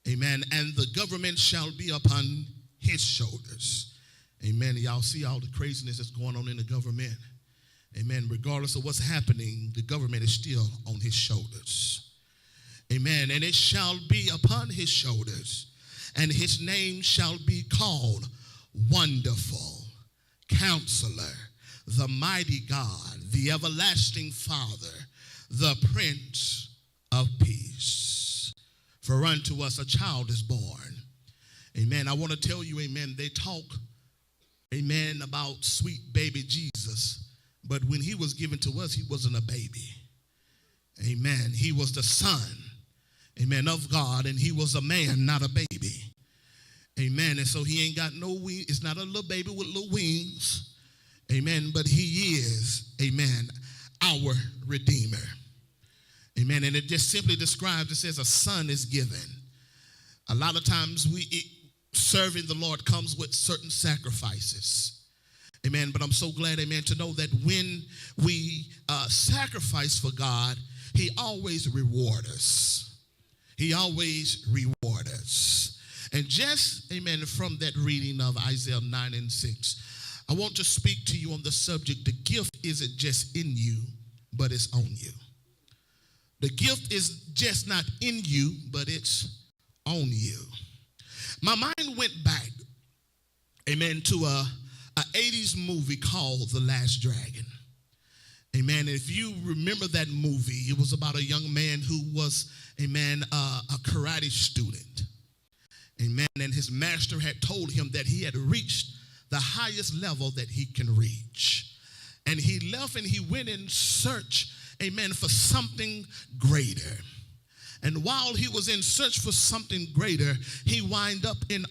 Amen. And the government shall be upon his shoulders. Amen. Y'all see all the craziness that's going on in the government. Amen. Regardless of what's happening, the government is still on his shoulders. Amen. And it shall be upon his shoulders, and his name shall be called Wonderful, Counselor, the Mighty God, the Everlasting Father, the Prince of Peace. For unto us a child is born. Amen. I want to tell you, amen, they talk, amen, about sweet baby Jesus. But when he was given to us, he wasn't a baby. Amen. He was the Son, amen, of God, and he was a man, not a baby. Amen. And so he ain't got no wings. It's not a little baby with little wings. Amen. But he is, amen, our Redeemer. Amen. And it just simply describes, it says a son is given. A lot of times serving the Lord comes with certain sacrifices. Amen. But I'm so glad, amen, to know that when we sacrifice for God, he always rewards us. He always rewards us. And just, amen, from that reading of Isaiah 9 and 6, I want to speak to you on the subject. The gift isn't just in you, but it's on you. The gift is just not in you, but it's on you. My mind went back, amen, to a 80s movie called The Last Dragon. Amen. If you remember that movie, it was about a young man who was, amen, a karate student. Amen. And his master had told him that he had reached the highest level that he can reach. And he left and he went in search, amen, for something greater. And while he was in search for something greater, he wind up in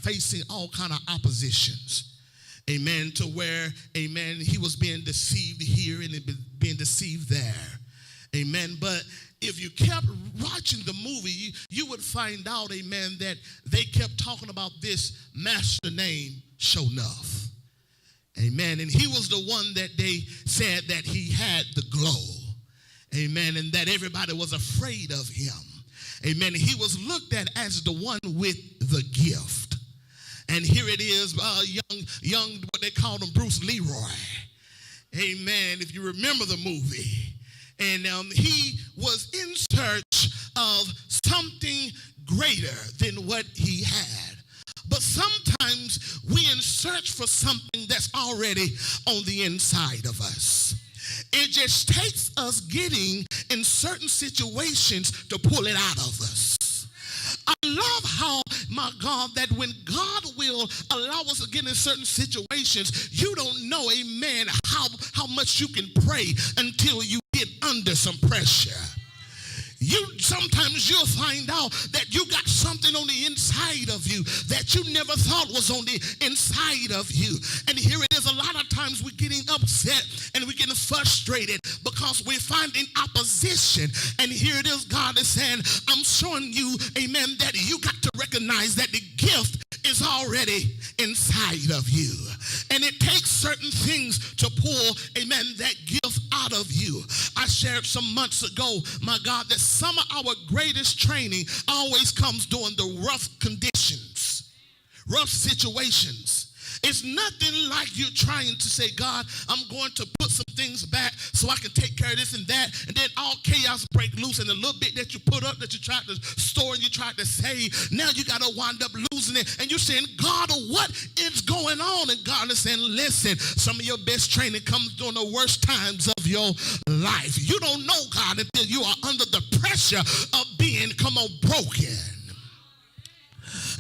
facing all kind of oppositions. Amen. To where, amen, he was being deceived here and being deceived there. Amen. But if you kept watching the movie, you would find out, amen, that they kept talking about this master named Shonuff. Amen. And he was the one that they said that he had the glow. Amen. And that everybody was afraid of him. Amen. He was looked at as the one with the gift. And here it is, young, what they called him, Bruce Leroy. Amen. If you remember the movie. And he was in search of something greater than what he had. But sometimes we in search for something that's already on the inside of us. It just takes us getting in certain situations to pull it out of us. I love how, my God, that when God will allow us to get in certain situations, you don't know, amen, how much you can pray until you get under some pressure. Sometimes you'll find out that you got something on the inside of you that you never thought was on the inside of you. And here it is, a lot of times we're getting upset and we're getting frustrated because we're finding opposition. And here it is, God is saying, I'm showing you, amen, that you got to recognize that the gift is already inside of you. And it takes certain things to pull, amen, that gift out of you. I shared some months ago, my God, that some of our greatest training always comes during the rough conditions, rough situations. It's nothing like you trying to say, God, I'm going to put some things back so I can take care of this and that, and then all chaos break loose, and the little bit that you put up that you tried to store and you tried to save, now you got to wind up losing it, and you're saying, God, what is going on? And God is saying, listen, some of your best training comes during the worst times of your life. You don't know God until you are under the pressure of being, broken.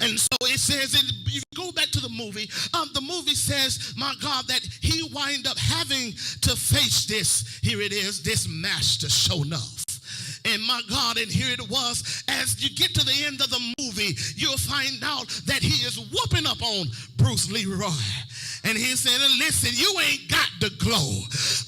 And so it says, if you go back to the movie says, my God, that he wind up having to face this, here it is, this master Shonuff. And my God, and here it was, as you get to the end of the movie, you'll find out that he is whooping up on Bruce Leroy. And he's saying, listen, you ain't got the glow.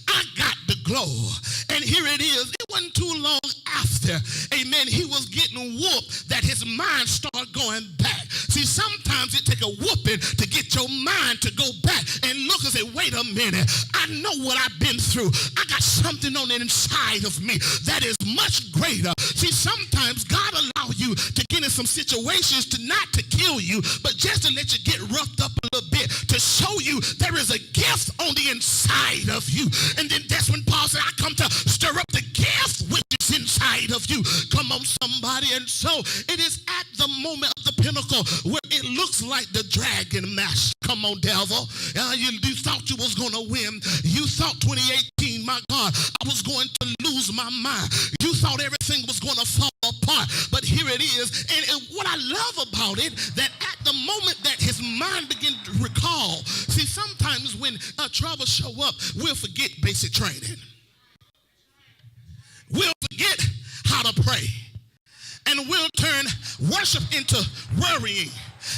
I got the glow. And here it is. It wasn't too long after, amen, he was getting whooped that his mind started going back. See, sometimes it takes a whooping to get your mind to go back and look and say, wait a minute, I know what I've been through. I got something on the inside of me that is much greater. See, sometimes God allows you you to get in some situations not to kill you, but just to let you get roughed up a little bit, to show you there is a gift on the inside of you. And then that's when Paul said, I come to stir up the gift which is inside of you. Come on, somebody. And so it is at the moment of the pinnacle where it looks like the dragon master. Come on, devil. You thought you was going to win. You thought 2018, my God, I was going to lose my mind. You thought everything was going to fall apart. But here it is. And what I love about it, that at the moment that his mind began to recall, see, sometimes when trouble show up, we'll forget basic training. We'll forget how to pray. And we'll turn worship into worrying,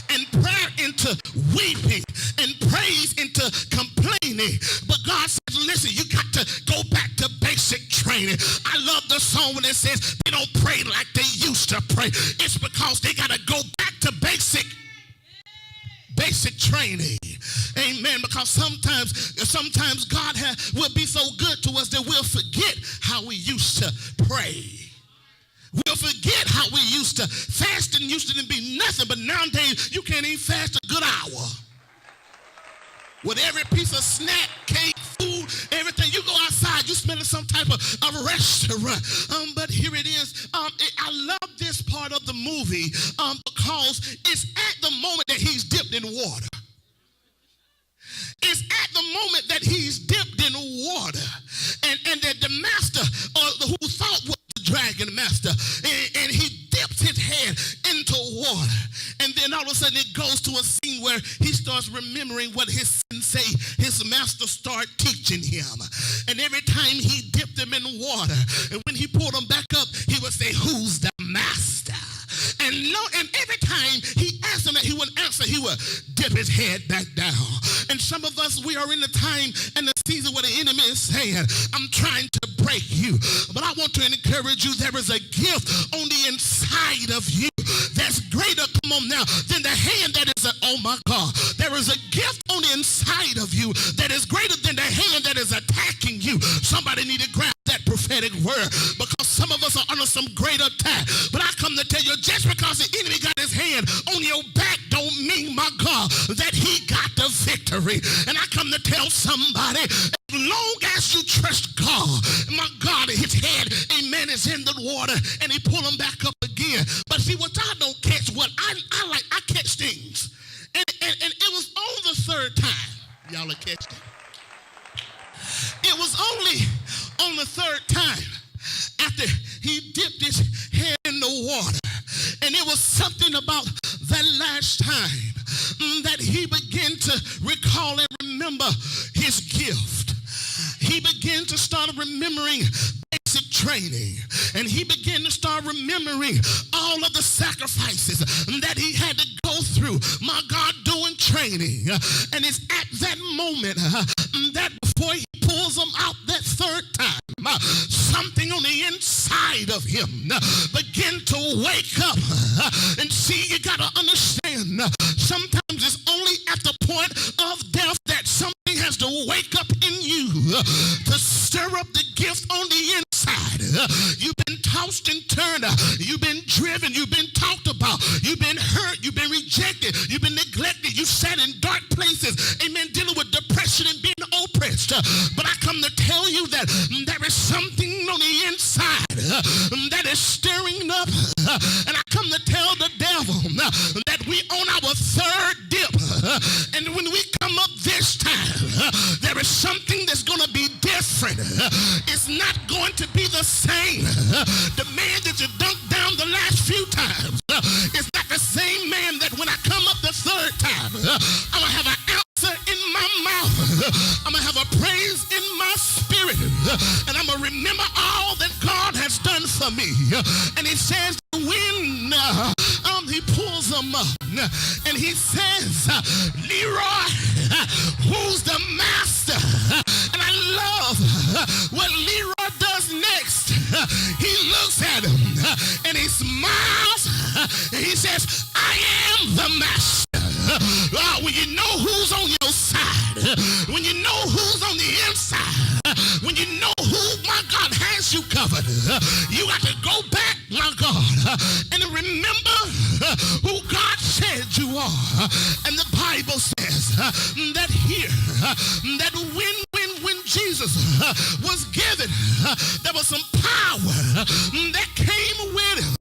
and prayer into weeping, and praise into complaining. But God says, listen, you got to go back to basic training. I love the song when it says they don't pray like they used to pray. It's because they got to go back to basic training. Amen. Because sometimes God will be so good to us that we'll forget how we used to pray. We'll forget how we used to fast, and used to be nothing, but nowadays you can't even fast a good hour. With every piece of snack, cake, food, everything, you go outside, you smell some type of restaurant. But here it is. I love this part of the movie because it's at the moment that he's dipped in water. It's at the moment that he's dipped in water, and that the master, who thought was the dragon master, and he dips his head into water, and then all of a sudden it goes to a scene where he starts remembering what his sensei, his master, started teaching him. And every time he dipped him in water, and when he pulled him back up, he would say, "Who's the master?" And every time he asked him that, he wouldn't answer. He would dip his head back down. And some of us, we are in the time and the season where the enemy is saying, I'm trying to break you. But I want to encourage you, there is a gift on the inside of you that's greater, come on now, than the hand that is, oh my God. There is a gift on the inside of you that is greater than the hand that is attacking you. Somebody need to grab that prophetic word, because some of us are under some great attack. But I come to tell you, just because the enemy got his hand on your back don't mean, my God, that he got the victory. And I come to tell somebody, as long as you trust God, my God, his head, amen, is in the water, and he pull him back up again. But see, what I don't catch, what I catch things. And it was on the third time, y'all are catching it. It was only on the third time after he dipped his head in the water. And it was something about that last time that he began to recall and remember his gift. He began to start remembering basic training. And he began to start remembering all of the sacrifices that he had to go through, my God, doing training. And it's at that moment that before he pulls them out that third time, something on the inside of him begin to wake up. And see, you got to understand, sometimes it's only at the point of death that something has to wake up in you to stir up the gift on the inside. You've been tossed and turned. You've been driven. You've been talked about. You've been hurt. You've been rejected. You've been neglected. You sat in dark places. Amen. Dealing with depression and being oppressed. But I come to tell you that there is something on the inside that is stirring up. And I come to tell the devil that we on our third dip. And when we come up this time, there is something that's going to be different. It's not going to be the same. The man that you dunked down the last few times is not the same man that when I come up the third time, I'm going to have an answer in my mouth. I'm going to have a praise in my spirit. And I'm going to remember all that God has done for me. And he says, when he pulls them up and he says, Leroy, who's the master? And I love what Leroy does next. He looks at him and he smiles and he says, I am the master. When you know who's on your side, when you know who's on the inside, when you know who, my God, has you covered, you got to go back my God, and remember who God said you are. And the Bible says that here, that when Jesus was given, there was some power that came with him.